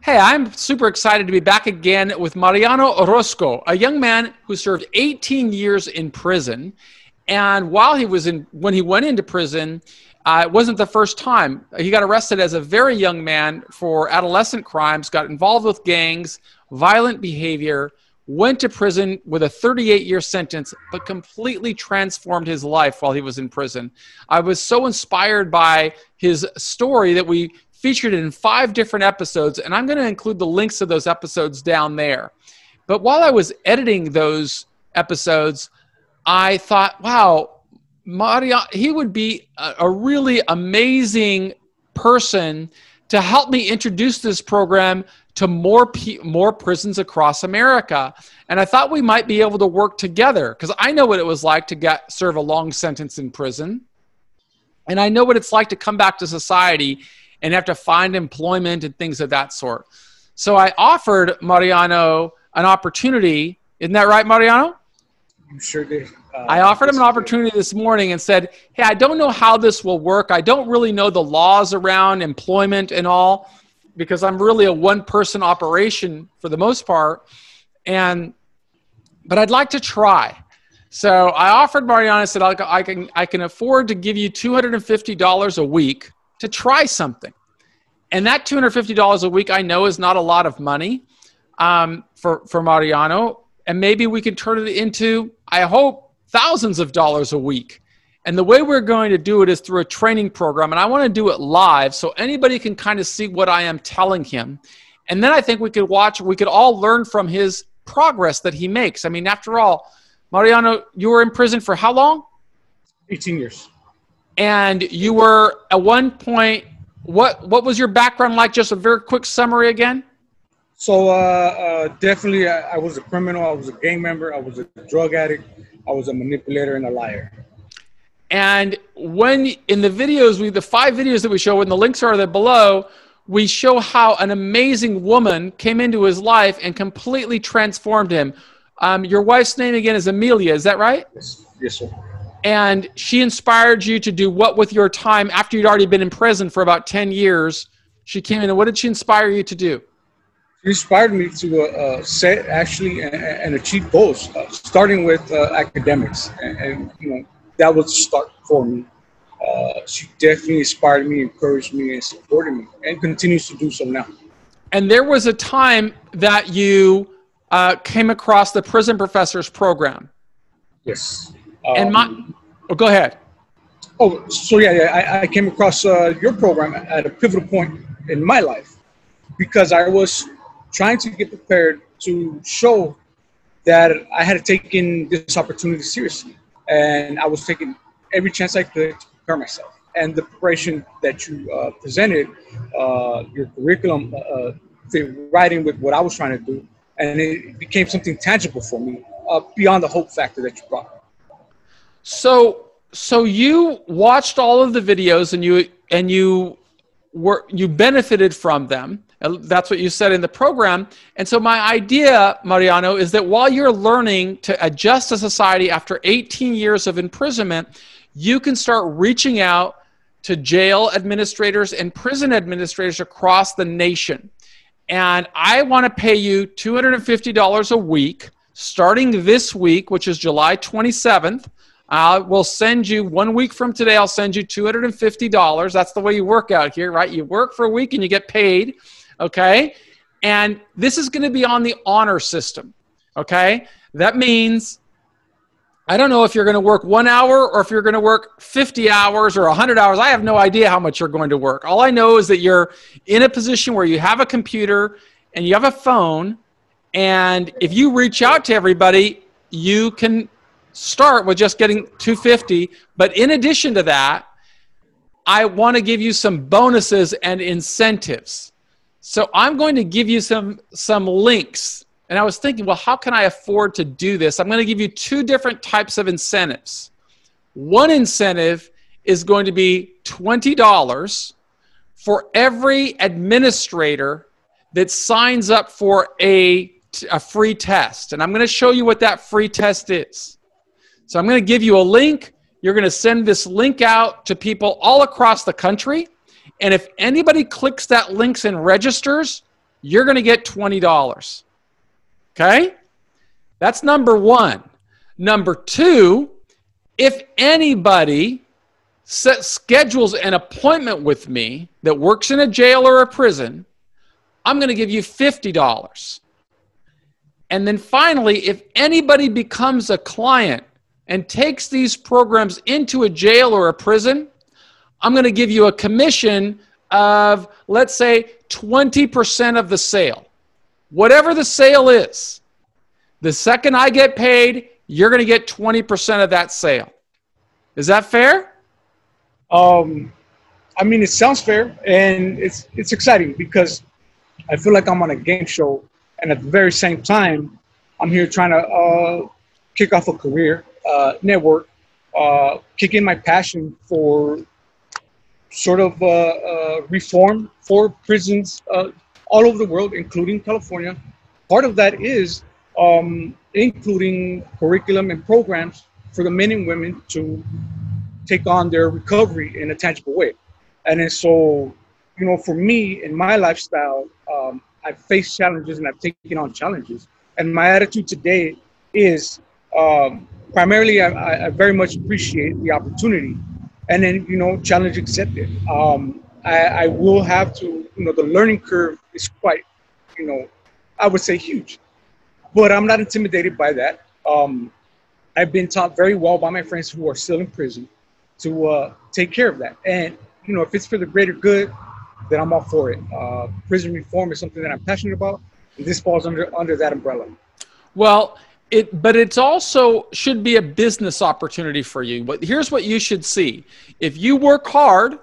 Hey, I'm super excited to be back again with Mariano Orosco, a young man who served 18 years in prison. And when he went into prison, it wasn't the first time. He got arrested as a very young man for adolescent crimes, got involved with gangs, violent behavior, went to prison with a 38-year sentence, but completely transformed his life while he was in prison. I was so inspired by his story that we featured it in 5 different episodes, and I'm going to include the links to those episodes down there. But while I was editing those episodes, I thought, wow, Mariano, he would be a really amazing person to help me introduce this program to more prisons across America. And I thought we might be able to work together because I know what it was like to serve a long sentence in prison. And I know what it's like to come back to society and have to find employment and things of that sort. So I offered Mariano an opportunity. Isn't that right, Mariano? You sure did. I offered him an opportunity this morning and said, hey, I don't know how this will work. I don't really know the laws around employment and all because I'm really a one-person operation for the most part. But I'd like to try. So I offered Mariano, I said, I can afford to give you $250 a week to try something. And that $250 a week I know is not a lot of money for Mariano. And maybe we can turn it into, I hope, thousands of dollars a week. And the way we're going to do it is through a training program. And I want to do it live so anybody can kind of see what I am telling him. And then I think we could all learn from his progress that he makes. I mean, after all, Mariano, you were in prison for how long? 18 years. And you were at one point, what was your background like? Just a very quick summary again. So definitely I was a criminal. I was a gang member. I was a drug addict. I was a manipulator and a liar. And when in the videos, the 5 videos that we show, and the links are there below, we show how an amazing woman came into his life and completely transformed him. Your wife's name again is Amelia, is that right? Yes, sir. And she inspired you to do what with your time after you'd already been in prison for about 10 years? She came in, and what did she inspire you to do? She inspired me to set actually and achieve goals, starting with academics. And you know, that was the start for me. She definitely inspired me, encouraged me, and supported me, and continues to do so now. And there was a time that you came across the Prison Professors program. Yes. Go ahead. Oh, so yeah, I came across your program at a pivotal point in my life because I was trying to get prepared to show that I had taken this opportunity seriously, and I was taking every chance I could to prepare myself. And the preparation that you presented, your curriculum, fit right in with what I was trying to do, and it became something tangible for me beyond the hope factor that you brought. So you watched all of the videos and you benefited from them. That's what you said in the program. And so my idea, Mariano, is that while you're learning to adjust to society after 18 years of imprisonment, you can start reaching out to jail administrators and prison administrators across the nation. And I want to pay you $250 a week starting this week, which is July 27th. We'll send you 1 week from today. I'll send you $250. That's the way you work out here, right? You work for a week and you get paid, okay? And this is going to be on the honor system, okay? That means I don't know if you're going to work 1 hour or if you're going to work 50 hours or 100 hours. I have no idea how much you're going to work. All I know is that you're in a position where you have a computer and you have a phone, and if you reach out to everybody, you can start with just getting $250. But in addition to that, I want to give you some bonuses and incentives. So I'm going to give you some links. And I was thinking, well, how can I afford to do this? I'm going to give you 2 different types of incentives. One incentive is going to be $20 for every administrator that signs up for a free test. And I'm going to show you what that free test is. So I'm going to give you a link. You're going to send this link out to people all across the country. And if anybody clicks that link and registers, you're going to get $20. Okay? That's number one. Number two, if anybody schedules an appointment with me that works in a jail or a prison, I'm going to give you $50. And then finally, if anybody becomes a client and takes these programs into a jail or a prison, I'm going to give you a commission of, let's say, 20% of the sale. Whatever the sale is, the second I get paid, you're going to get 20% of that sale. Is that fair? I mean, it sounds fair, and it's exciting because I feel like I'm on a game show, and at the very same time, I'm here trying to kick off a career, network, kick in my passion for sort of reform for prisons all over the world, including California. Part of that is including curriculum and programs for the men and women to take on their recovery in a tangible way. And then so, you know, for me in my lifestyle, I've faced challenges and I've taken on challenges. And my attitude today is primarily I very much appreciate the opportunity. And then, you know, challenge accepted. I will have to, you know, the learning curve is quite, you know, I would say huge. But I'm not intimidated by that. I've been taught very well by my friends who are still in prison to take care of that. And, you know, if it's for the greater good, then I'm all for it. Prison reform is something that I'm passionate about, and this falls under that umbrella. Well, but it's also should be a business opportunity for you. But here's what you should see. If you work hard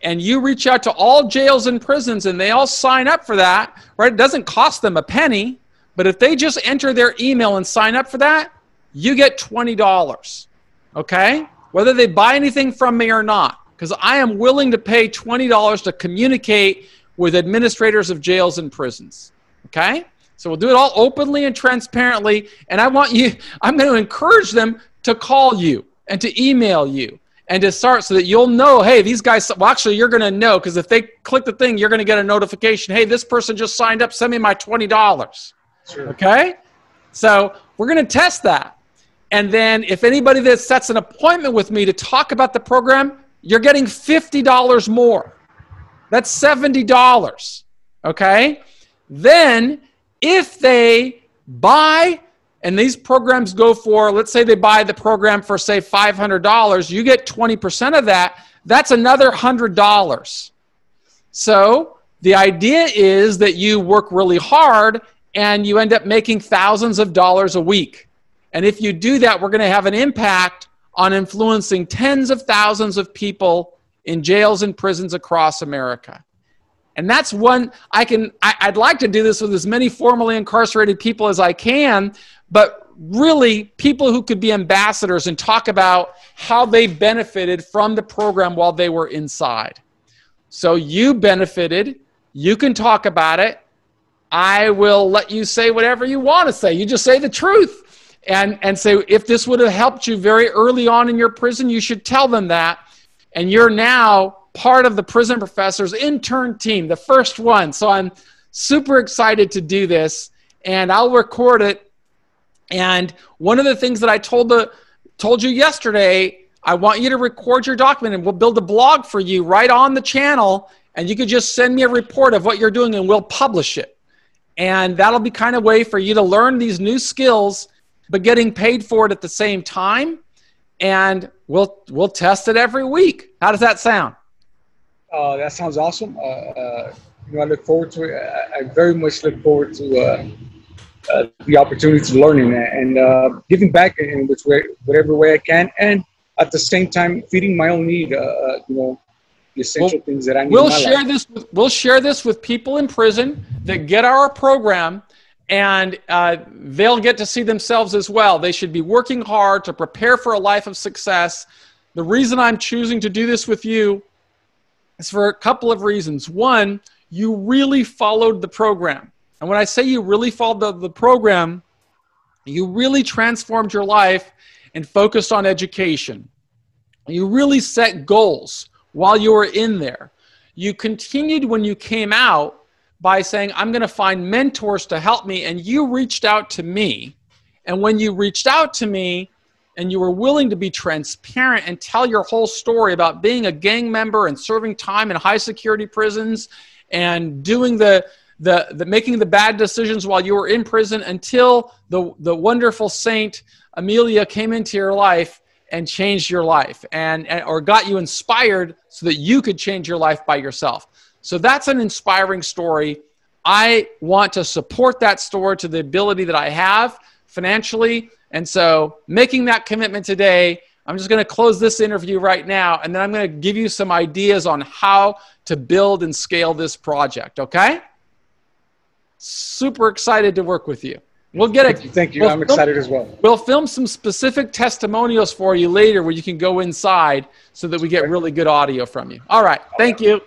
and you reach out to all jails and prisons and they all sign up for that, right? It doesn't cost them a penny, but if they just enter their email and sign up for that, you get $20, okay? Whether they buy anything from me or not, because I am willing to pay $20 to communicate with administrators of jails and prisons, okay? So we'll do it all openly and transparently, and I'm going to encourage them to call you and to email you and to start so that you'll know, hey, these guys, well, actually, you're going to know, because if they click the thing, you're going to get a notification, hey, this person just signed up, send me my $20, Sure. Okay? So we're going to test that. And then if anybody that sets an appointment with me to talk about the program, you're getting $50 more. That's $70, okay? Then if they buy, and these programs go for, let's say they buy the program for, say, $500, you get 20% of that. That's another $100. So the idea is that you work really hard and you end up making thousands of dollars a week. And if you do that, we're going to have an impact on influencing tens of thousands of people in jails and prisons across America. And that's one, I'd like to do this with as many formerly incarcerated people as I can, but really people who could be ambassadors and talk about how they benefited from the program while they were inside. So you benefited, you can talk about it. I will let you say whatever you want to say. You just say the truth and say, if this would have helped you very early on in your prison, you should tell them that. And you're now part of the Prison Professors intern team, the first one. So I'm super excited to do this, and I'll record it. And one of the things that I told you yesterday, I want you to record your document, and we'll build a blog for you right on the channel, and you could just send me a report of what you're doing, and we'll publish it. And that'll be kind of a way for you to learn these new skills, but getting paid for it at the same time. And we'll test it every week. How does that sound? That sounds awesome. You know, I look forward to it. I very much look forward to the opportunity to learning and giving back in whatever way I can, and at the same time feeding my own need. You know, the essential things that I need. We'll share this with people in prison that get our program, and they'll get to see themselves as well. They should be working hard to prepare for a life of success. The reason I'm choosing to do this with you is for a couple of reasons. One, you really followed the program. And when I say you really followed the program, you really transformed your life and focused on education. You really set goals while you were in there. You continued when you came out, by saying, I'm going to find mentors to help me, and you reached out to me. And when you reached out to me and you were willing to be transparent and tell your whole story about being a gang member and serving time in high security prisons and doing making the bad decisions while you were in prison until the wonderful saint Amelia came into your life and changed your life or got you inspired so that you could change your life by yourself. So that's an inspiring story. I want to support that story to the ability that I have financially. And so making that commitment today, I'm just going to close this interview right now, and then I'm going to give you some ideas on how to build and scale this project, okay? Super excited to work with you. We'll get it. Thank you. I'm excited as well. We'll film some specific testimonials for you later where you can go inside so that we get really good audio from you. All right. Thank you.